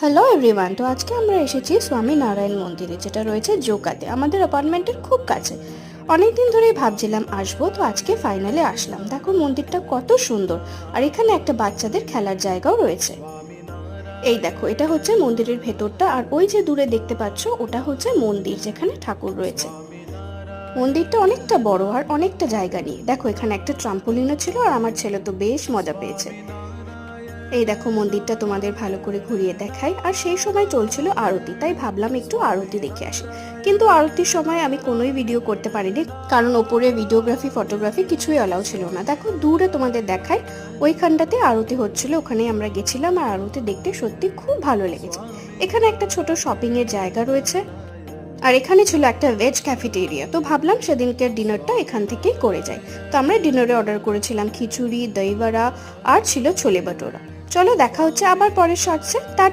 Hello everyone, তো আজকে আমরা এসেছি স্বামী নারায়ণ মন্দিরে, যেটা রয়েছে জোকাতে, আমাদের অ্যাপার্টমেন্টের খুব কাছে। অনেকদিন ধরেই ভাবছিলাম আসবো, তো আজকে ফাইনালি আসলাম। দেখো মন্দিরটা কত সুন্দর, আর এখানে একটা বাচ্চাদের খেলার জায়গাও রয়েছে। এই দেখো, এটা হচ্ছে মন্দিরের ভেতরটা, আর ওই যে দূরে দেখতে পাচ্ছ ওটা হচ্ছে মন্দির যেখানে ঠাকুর রয়েছে। মন্দিরটা অনেকটা বড় আর অনেকটা জায়গা নিয়ে। দেখো এখানে একটা ট্রাম্পোলিনও ছিল, আর আমার ছেলে তো বেশ মজা পেয়েছে। এই দেখো মন্দিরটা তোমাদের ভালো করে ঘুরিয়ে দেখাই। আর সেই সময় চলছিল আরতি, তাই ভাবলাম একটু আরতি দেখে আসি। কিন্তু আরতির সময় আমি কোনোই ভিডিও করতে পারিনি, কারণ ওপরে ভিডিওগ্রাফি ফটোগ্রাফি কিছুই অ্যালাউ ছিল না। দেখো দূরে তোমাদের দেখাই, ওইখানটাতে আরতি হচ্ছিল, ওখানে আমরা গেছিলাম। আর আরতি দেখতে সত্যি খুব ভালো লেগেছে। এখানে একটা ছোট শপিং এর জায়গা রয়েছে, আর এখানে ছিল একটা ভেজ ক্যাফেটেরিয়া। তো ভাবলাম সেদিনকে ডিনারটা এখান থেকেই করে যাই। তো আমরা ডিনারে অর্ডার করেছিলাম খিচুড়ি, দই বড়া, আর ছিল ছোলে ভাটোরা। চলো দেখা হচ্ছে আবার পরের শর্টসে। টাটা।